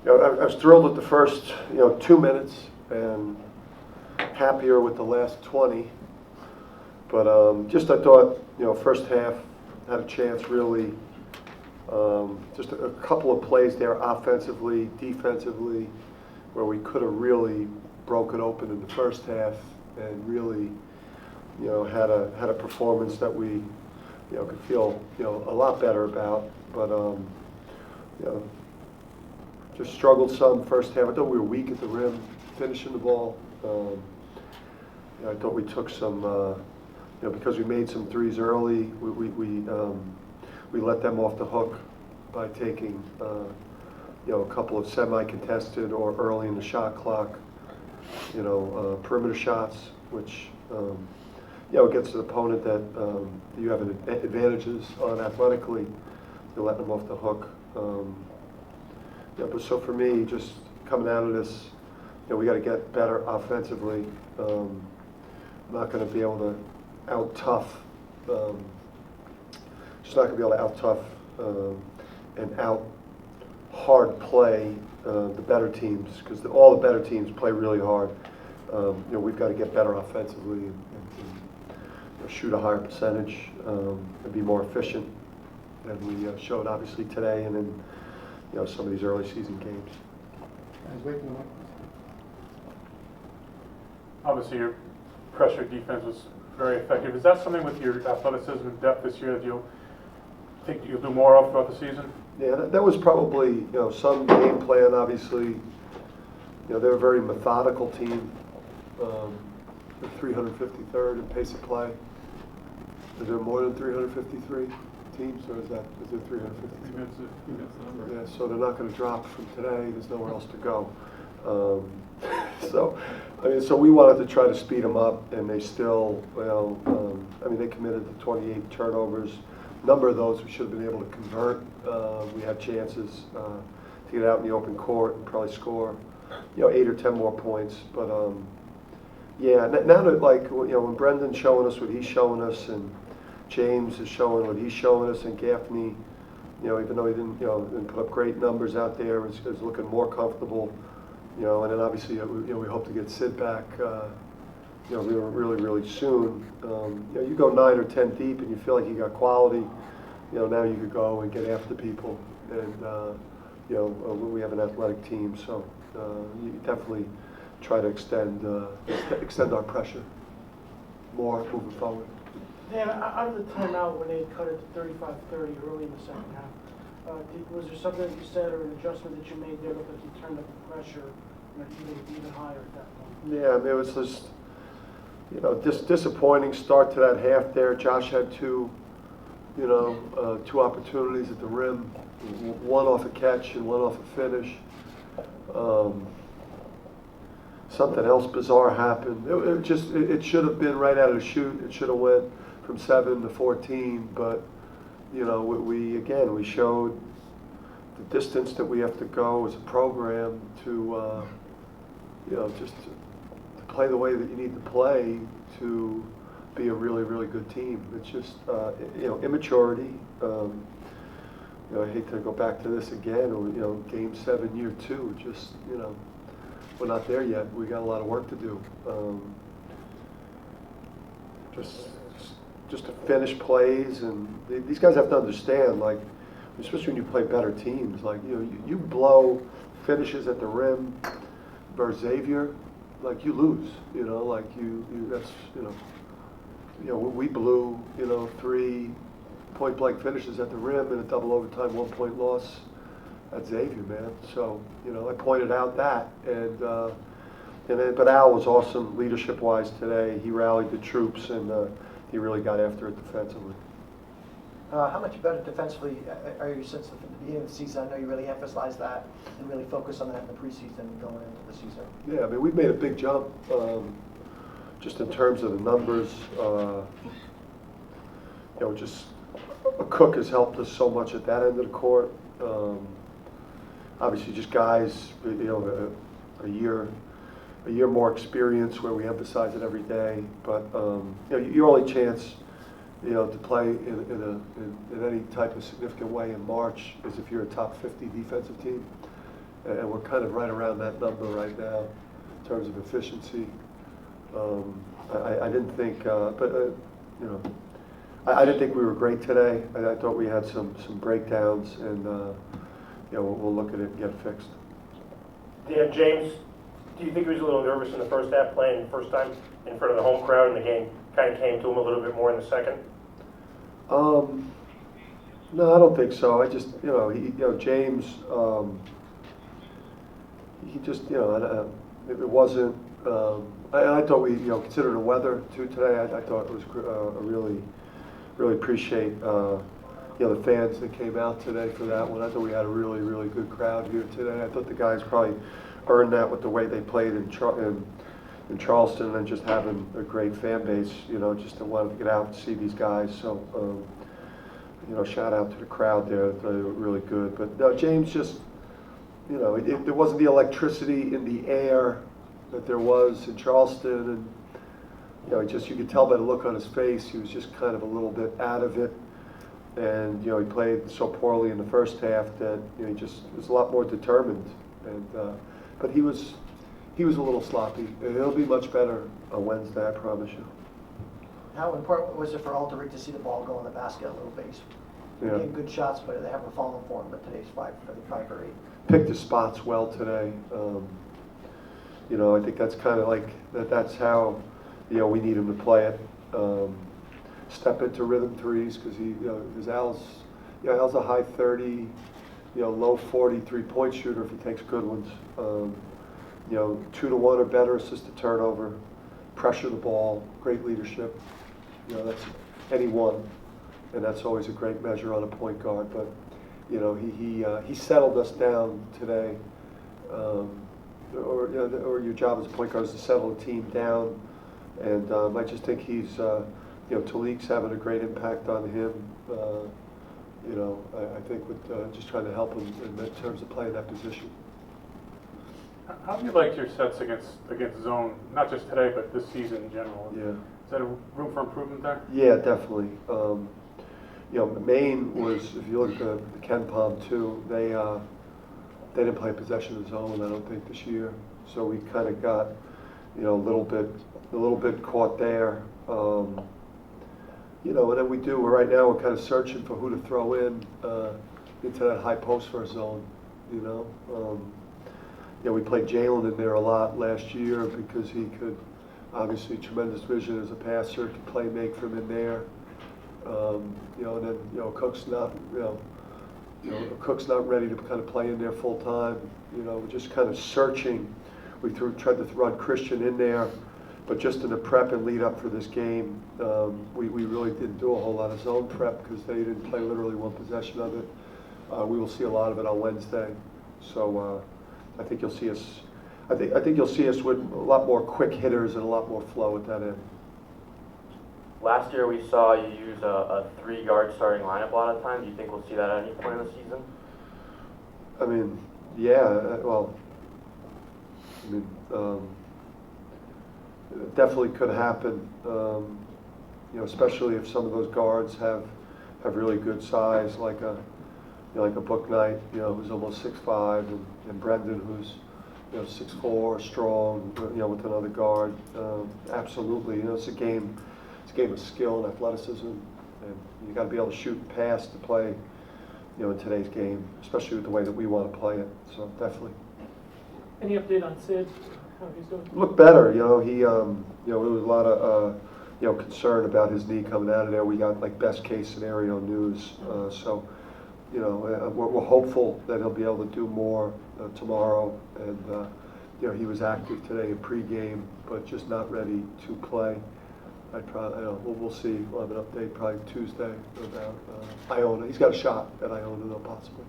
I was thrilled with the first 2 minutes and happier with the last 20. But just I thought first half had a chance really. Just a couple of plays there offensively, defensively, where we could have really broken open in the first half and really had a performance that we could feel a lot better about. But just struggled some first half. I thought we were weak at the rim, finishing the ball. I thought we took some, because we made some threes early. We let them off the hook by taking, a couple of semi-contested or early in the shot clock, perimeter shots, which gets to the opponent that you have advantages on athletically. You're letting them off the hook. But so for me, just coming out of this, we got to get better offensively. I'm not going to be able to out-tough, just not going to be able to out-tough and out-hard play the better teams, because all the better teams play really hard. We've got to get better offensively and shoot a higher percentage and be more efficient than we showed obviously today and in some of these early season games. Obviously, your pressure defense was very effective. Is that something with your athleticism and depth this year that you think you'll do more of throughout the season? Yeah, that was probably some game plan. Obviously, they're a very methodical team. The 353rd in pace of play. Is there more than 353 teams, or is there 353? Yeah, so they're not going to drop from today. There's nowhere else to go. So we wanted to try to speed them up, and they still, they committed to 28 turnovers. A number of those we should have been able to convert. We had chances to get out in the open court and probably score, 8 or 10 more points. But now that when Brendan's showing us what he's showing us, and James is showing what he's showing us, and Gaffney, even though he didn't put up great numbers out there, is looking more comfortable. And then obviously, we hope to get Sid back, really soon. You go 9 or 10 deep, and you feel like you got quality. Now you could go and get after people, and we have an athletic team, so you definitely try to extend our pressure more moving forward. Dan, out of the timeout when they cut it to 35-30 early in the second half, was there something that you said or an adjustment that you made there because you turned up the pressure even higher at that point? Yeah, it was just, disappointing start to that half there. Josh had two opportunities at the rim, one off a catch and one off a finish. Something else bizarre happened. It should have been right out of the chute. It should have went from 7 to 14, but we showed the distance that we have to go as a program to just to play the way that you need to play to be a really good team. It's just immaturity. I hate to go back to this again. Game 7, year 2. Just we're not there yet. We got a lot of work to do. Just to finish plays, and these guys have to understand, especially when you play better teams, you blow finishes at the rim versus Xavier, you lose. We blew 3 point-blank finishes at the rim in a double overtime 1-point loss at Xavier, man. So I pointed out that, but Al was awesome leadership-wise today. He rallied the troops, and he really got after it defensively. How much better defensively are you since the beginning of the season? I know you really emphasized that and really focused on that in the preseason and going into the season. Yeah, we've made a big jump just in terms of the numbers. Just Cook has helped us so much at that end of the court. Obviously, just guys, a year more experience where we emphasize it every day. But your only chance, to play in any type of significant way in March is if you're a top 50 defensive team. and we're kind of right around that number right now in terms of efficiency. I didn't think, you know, I didn't think we were great today. I thought we had some breakdowns, and you know, we'll look at it and get it fixed. Dan, James, do you think he was a little nervous in the first half, playing the first time in front of the home crowd, and the game kind of came to him a little bit more in the second? No, I don't think so. I just, James, he just, it wasn't. I thought we, considering the weather too today, I thought it was really appreciate, the fans that came out today for that one. I thought we had a really good crowd here today. I thought the guys probably earned that with the way they played in Charleston, and just having a great fan base, just to want to get out and see these guys. So, shout out to the crowd there. They were really good. But no, James just, there wasn't the electricity in the air that there was in Charleston, and you could tell by the look on his face, he was just kind of a little bit out of it. And he played so poorly in the first half that he just was a lot more determined. And but he was a little sloppy. And it'll be much better on Wednesday, I promise you. How important was it for Alteric to see the ball go in the basket a little bit? Yeah. Getting good shots, but they haven't fallen for him. But today's 5 for 8. Picked his spots well today. I think that's kind of like that's how we need him to play it. Step into rhythm threes, because Al's a high 30, low 40 3-point shooter if he takes good ones. 2 to 1 or better assist to turnover, pressure the ball, great leadership. That's any one, and that's always a great measure on a point guard. But he settled us down today. Or your job as a point guard is to settle the team down, and I just think he's. Talik's having a great impact on him. I think with just trying to help him in terms of playing that position. How have you liked your sets against zone, not just today, but this season in general? Yeah. Is there room for improvement there? Yeah, definitely. Maine was, if you look at the Ken Palm too, they didn't play possession of zone, I don't think, this year. So we kind of got, a little bit caught there. And then we're kind of searching for who to throw into that high post for a zone, we played Jalen in there a lot last year because he could, obviously, tremendous vision as a passer, could make from in there. And then, Cook's not ready to kind of play in there full time. We're just kind of searching. We tried to run Christian in there. But just in the prep and lead up for this game, we really didn't do a whole lot of zone prep because they didn't play literally one possession of it. We will see a lot of it on Wednesday, so I think you'll see us. I think you'll see us with a lot more quick hitters and a lot more flow at that end. Last year we saw you use a 3-guard starting lineup a lot of times. Do you think we'll see that at any point in the season? I mean, yeah. It definitely could happen, especially if some of those guards have really good size, like a Book Knight, who's almost 6'5", and Brendan, who's 6'4", strong, with another guard. Absolutely, it's a game of skill and athleticism, and you got to be able to shoot and pass to play, in today's game, especially with the way that we want to play it. So definitely. Any update on Sid? How he's doing? Look better, he, there was a lot of, concern about his knee coming out of there. We got like best case scenario news, so, we're hopeful that he'll be able to do more tomorrow. And he was active today in pregame, but just not ready to play. We'll see. We'll have an update probably Tuesday about Iona. He's got a shot at Iona, though, possibly.